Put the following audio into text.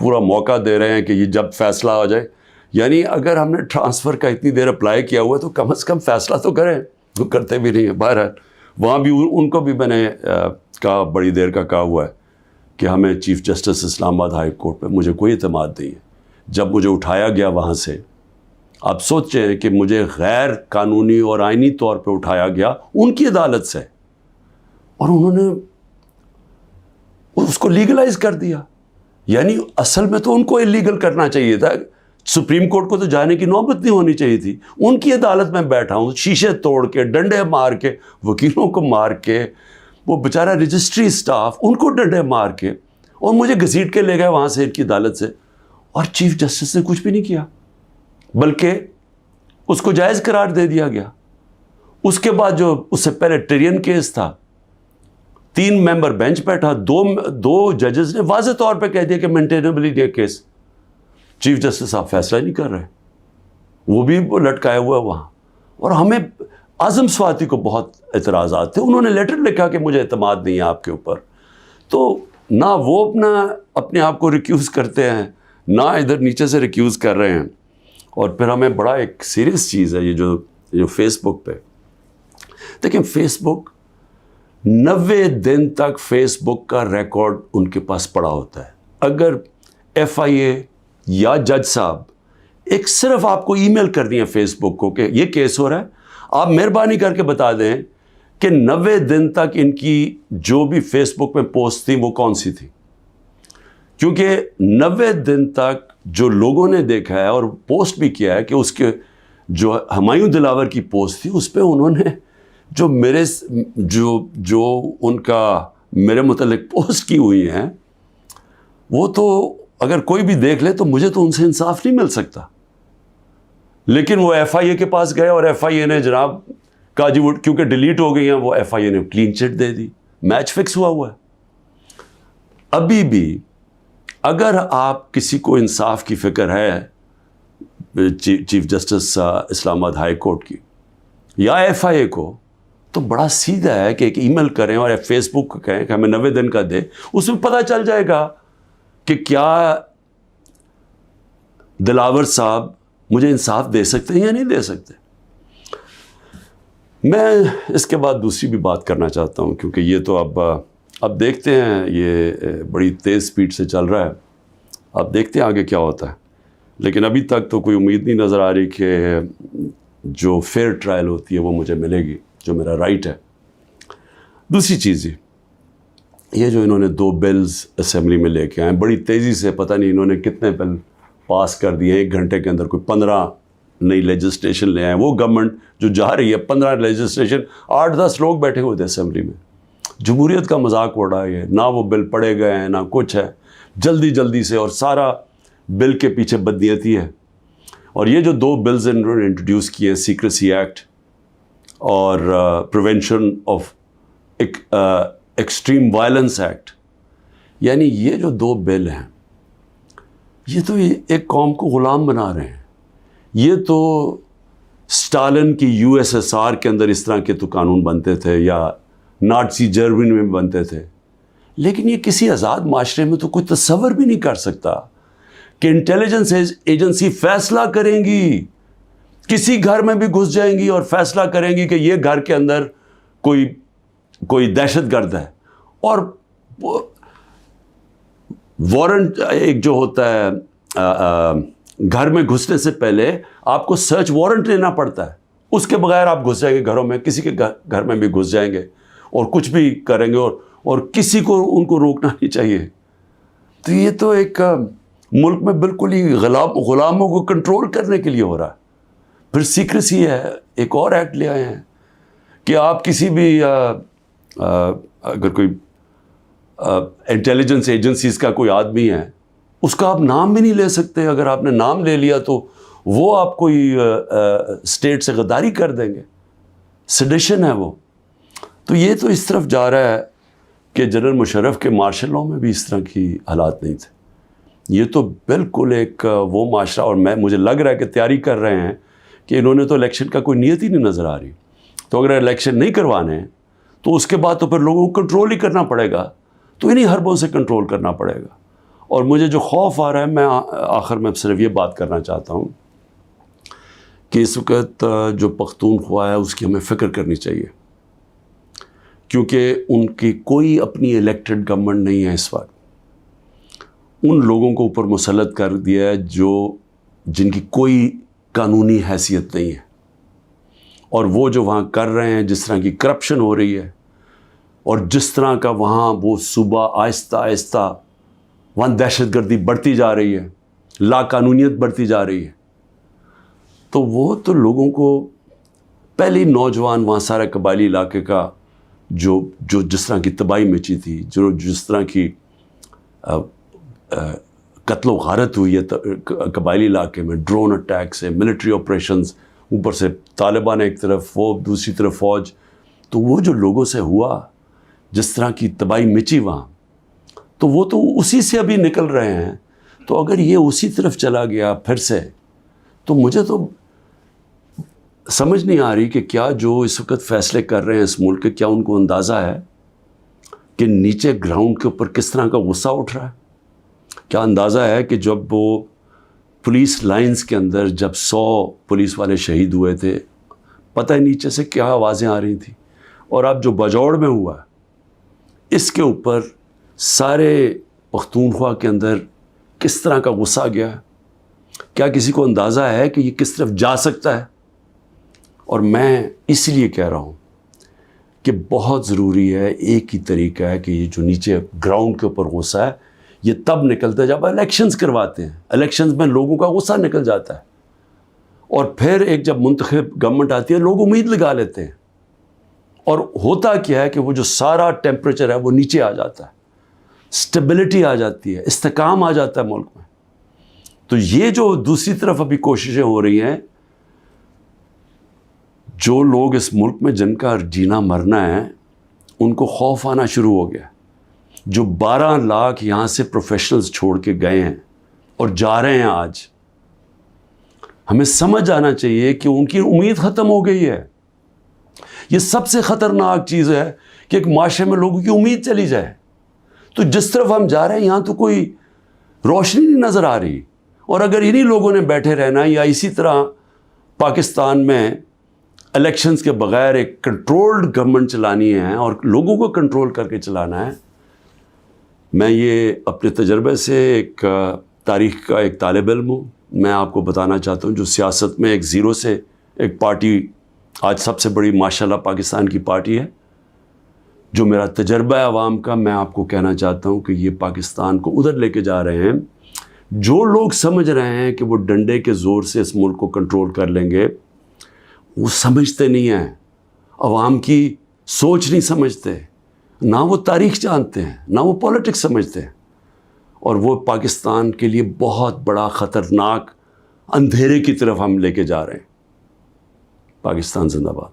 پورا موقع دے رہے ہیں کہ یہ جب فیصلہ ہو جائے. یعنی اگر ہم نے ٹرانسفر کا اتنی دیر اپلائی کیا ہوا ہے تو کم از کم فیصلہ تو کریں. وہ کرتے بھی نہیں ہیں. بہرحال وہاں بھی ان کو بھی میں نے کہا, بڑی دیر کا کہا ہوا ہے کہ ہمیں چیف جسٹس اسلام آباد ہائی کورٹ پہ مجھے کوئی اعتماد نہیں ہے. جب مجھے اٹھایا گیا وہاں سے, آپ سوچیں کہ مجھے غیر قانونی اور آئینی طور پہ اٹھایا گیا ان کی عدالت سے, اور انہوں نے اس کو لیگلائز کر دیا. یعنی اصل میں تو ان کو اللیگل کرنا چاہیے تھا. سپریم کورٹ کو تو جانے کی نوبت نہیں ہونی چاہیے تھی. ان کی عدالت میں بیٹھا ہوں, شیشے توڑ کے, ڈنڈے مار کے, وکیلوں کو مار کے, وہ بیچارہ رجسٹری اسٹاف ان کو ڈنڈے مار کے, اور مجھے گھسیٹ کے لے گئے وہاں سے ان کی عدالت سے. اور چیف جسٹس نے کچھ بھی نہیں کیا, بلکہ اس کو جائز قرار دے دیا گیا. اس کے بعد جو اس سے پہلے ٹرین کیس تھا, 3 ممبر بینچ بیٹھا, دو ججز نے واضح طور پہ کہہ دیا کہ مینٹینیبل ہے کیس. چیف جسٹس صاحب فیصلہ نہیں کر رہے, وہ بھی لٹکائے ہوا ہے وہاں. اور ہمیں اعظم سواتی کو بہت اعتراضات تھے. انہوں نے لیٹر لکھا کہ مجھے اعتماد نہیں ہے آپ کے اوپر. تو نہ وہ اپنے آپ کو ریکیوز کرتے ہیں, نہ ادھر نیچے سے ریکیوز کر رہے ہیں. اور پھر ہمیں بڑا ایک سیریس چیز ہے یہ جو فیس بک پہ دیکھیں, فیس بک 90 دن تک فیس بک کا ریکارڈ ان کے پاس پڑا ہوتا ہے. اگر FIA یا جج صاحب ایک صرف آپ کو ای میل کرنی ہے فیس بک کو کہ یہ کیس ہو رہا ہے, آپ مہربانی کر کے بتا دیں کہ 90 دن تک ان کی جو بھی فیس بک میں پوسٹ تھی وہ کون سی تھی. کیونکہ 90 دن تک جو لوگوں نے دیکھا ہے اور پوسٹ بھی کیا ہے کہ اس کے جو ہمایوں دلاور کی پوسٹ تھی اس پہ انہوں نے جو ان کا میرے متعلق پوسٹ کی ہوئی ہیں, وہ تو اگر کوئی بھی دیکھ لے تو مجھے تو ان سے انصاف نہیں مل سکتا. لیکن وہ FIA کے پاس گئے اور FIA نے جناب کہا جی وہ کیونکہ ڈیلیٹ ہو گئی ہیں, وہ FIA نے کلین چٹ دے دی. میچ فکس ہوا ہے. ابھی بھی اگر آپ کسی کو انصاف کی فکر ہے چیف جسٹس اسلام آباد ہائی کورٹ کی یا FIA کو, تو بڑا سیدھا ہے کہ ایک ای میل کریں اور فیس بک کو کہیں کہ ہمیں 90 دن کا دے. اس میں پتہ چل جائے گا کہ کیا دلاور صاحب مجھے انصاف دے سکتے ہیں یا نہیں دے سکتے. میں اس کے بعد دوسری بھی بات کرنا چاہتا ہوں, کیونکہ یہ تو اب دیکھتے ہیں, یہ بڑی تیز سپیڈ سے چل رہا ہے. اب دیکھتے ہیں آگے کیا ہوتا ہے. لیکن ابھی تک تو کوئی امید نہیں نظر آ رہی کہ جو فیئر ٹرائل ہوتی ہے وہ مجھے ملے گی, جو میرا رائٹ ہے. دوسری چیز یہ جو انہوں نے 2 بلز اسمبلی میں لے کے آئے بڑی تیزی سے, پتہ نہیں انہوں نے کتنے بل پاس کر دیے 1 گھنٹے کے اندر, کوئی 15 نئی لیجسلیشن لے آئے. وہ گورنمنٹ جو جا رہی ہے 15 لیجسلیشن, 8-10 لوگ بیٹھے ہوئے تھے اسمبلی میں. جمہوریت کا مذاق اڑ رہا ہے, نہ وہ بل پڑھے گئے ہیں نہ کچھ ہے, جلدی سے, اور سارا بل کے پیچھے بدنیتی ہے. اور یہ جو 2 بلز انہوں نے انٹروڈیوس کیے ہیں, سیکریسی ایکٹ اور prevention of extreme violence act, یعنی یہ جو 2 بل ہیں یہ تو ایک قوم کو غلام بنا رہے ہیں. یہ تو اسٹالن کی USSR کے اندر اس طرح کے تو قانون بنتے تھے, یا نازی جرمنی میں بنتے تھے. لیکن یہ کسی آزاد معاشرے میں تو کوئی تصور بھی نہیں کر سکتا کہ انٹیلیجنس ایجنسی فیصلہ کریں گی, کسی گھر میں بھی گھس جائیں گی اور فیصلہ کریں گی کہ یہ گھر کے اندر کوئی دہشت گرد ہے, اور وارنٹ ایک جو ہوتا ہے گھر میں گھسنے سے پہلے آپ کو سرچ وارنٹ لینا پڑتا ہے, اس کے بغیر آپ گھس جائیں گے گھروں میں, کسی کے گھر میں بھی گھس جائیں گے اور کچھ بھی کریں گے, اور کسی کو ان کو روکنا نہیں چاہیے. تو یہ تو ایک ملک میں بالکل ہی غلاموں کو کنٹرول کرنے کے لیے ہو رہا ہے. پھر سیکریسی ہے, ایک اور ایکٹ لے آئے ہیں کہ آپ کسی بھی اگر کوئی انٹیلیجنس ایجنسیز کا کوئی آدمی ہے, اس کا آپ نام بھی نہیں لے سکتے. اگر آپ نے نام لے لیا تو وہ آپ کوئی اسٹیٹ سے غداری کر دیں گے, سیڈیشن ہے وہ. تو یہ تو اس طرف جا رہا ہے کہ جنرل مشرف کے مارشل لاء میں بھی اس طرح کی حالات نہیں تھے. یہ تو بالکل ایک وہ معاشرہ, اور مجھے لگ رہا ہے کہ تیاری کر رہے ہیں کہ انہوں نے تو الیکشن کا کوئی نیت ہی نہیں نظر آ رہی. تو اگر الیکشن نہیں کروانے ہیں تو اس کے بعد تو پھر لوگوں کو کنٹرول ہی کرنا پڑے گا, تو انہی حربوں سے کنٹرول کرنا پڑے گا. اور مجھے جو خوف آ رہا ہے، میں آخر میں صرف یہ بات کرنا چاہتا ہوں کہ اس وقت جو پختونخوا ہے اس کی ہمیں فکر کرنی چاہیے، کیونکہ ان کی کوئی اپنی الیکٹڈ گورنمنٹ نہیں ہے اس وقت. ان لوگوں کو اوپر مسلط کر دیا ہے جن کی کوئی قانونی حیثیت نہیں ہے، اور وہ جو وہاں کر رہے ہیں، جس طرح کی کرپشن ہو رہی ہے اور جس طرح کا وہاں وہ صوبہ آہستہ آہستہ وہاں دہشت گردی بڑھتی جا رہی ہے، لا قانونیت بڑھتی جا رہی ہے، تو وہ تو لوگوں کو پہلے نوجوان وہاں سارے قبائلی علاقے کا جو جس طرح کی تباہی مچی تھی، جس طرح کی قتل و غارت ہوئی ہے قبائلی علاقے میں، ڈرون اٹیک سے، ملٹری آپریشنز، اوپر سے طالبان ایک طرف، وہ دوسری طرف فوج، تو وہ جو لوگوں سے ہوا، جس طرح کی تباہی مچی وہاں، تو وہ تو اسی سے ابھی نکل رہے ہیں. تو اگر یہ اسی طرف چلا گیا پھر سے، تو مجھے تو سمجھ نہیں آ رہی کہ کیا جو اس وقت فیصلے کر رہے ہیں اس ملک کے، کیا ان کو اندازہ ہے کہ نیچے گراؤنڈ کے اوپر کس طرح کا غصہ اٹھ رہا ہے؟ کیا اندازہ ہے کہ جب وہ پولیس لائنز کے اندر جب 100 پولیس والے شہید ہوئے تھے، پتہ ہے نیچے سے کیا آوازیں آ رہی تھیں؟ اور اب جو بجوڑ میں ہوا، اس کے اوپر سارے پختونخوا کے اندر کس طرح کا غصہ گیا؟ کیا کسی کو اندازہ ہے کہ یہ کس طرف جا سکتا ہے؟ اور میں اس لیے کہہ رہا ہوں کہ بہت ضروری ہے، ایک ہی طریقہ ہے کہ یہ جو نیچے گراؤنڈ کے اوپر غصہ ہے، یہ تب نکلتا ہے جب الیکشنز کرواتے ہیں. الیکشنز میں لوگوں کا غصہ نکل جاتا ہے، اور پھر ایک جب منتخب گورنمنٹ آتی ہے، لوگ امید لگا لیتے ہیں، اور ہوتا کیا ہے کہ وہ جو سارا ٹیمپریچر ہے وہ نیچے آ جاتا ہے، اسٹیبلٹی آ جاتی ہے، استحکام آ جاتا ہے ملک میں. تو یہ جو دوسری طرف ابھی کوششیں ہو رہی ہیں، جو لوگ اس ملک میں جن کا جینا مرنا ہے، ان کو خوف آنا شروع ہو گیا. جو 12 لاکھ یہاں سے پروفیشنلز چھوڑ کے گئے ہیں اور جا رہے ہیں، آج ہمیں سمجھ آنا چاہیے کہ ان کی امید ختم ہو گئی ہے. یہ سب سے خطرناک چیز ہے کہ ایک معاشرے میں لوگوں کی امید چلی جائے. تو جس طرف ہم جا رہے ہیں، یہاں تو کوئی روشنی نہیں نظر آ رہی. اور اگر انہی لوگوں نے بیٹھے رہنا یا اسی طرح پاکستان میں الیکشنز کے بغیر ایک کنٹرولڈ گورنمنٹ چلانی ہے اور لوگوں کو کنٹرول کر کے چلانا ہے، میں یہ اپنے تجربے سے ایک تاریخ کا ایک طالب علم ہوں، میں آپ کو بتانا چاہتا ہوں، جو سیاست میں ایک زیرو سے ایک پارٹی آج سب سے بڑی ماشاءاللہ پاکستان کی پارٹی ہے، جو میرا تجربہ ہے عوام کا، میں آپ کو کہنا چاہتا ہوں کہ یہ پاکستان کو ادھر لے کے جا رہے ہیں. جو لوگ سمجھ رہے ہیں کہ وہ ڈنڈے کے زور سے اس ملک کو کنٹرول کر لیں گے، وہ سمجھتے نہیں ہیں، عوام کی سوچ نہیں سمجھتے، نہ وہ تاریخ جانتے ہیں، نہ وہ پولیٹکس سمجھتے ہیں، اور وہ پاکستان کے لیے بہت بڑا خطرناک اندھیرے کی طرف ہم لے کے جا رہے ہیں. پاکستان زندہ باد.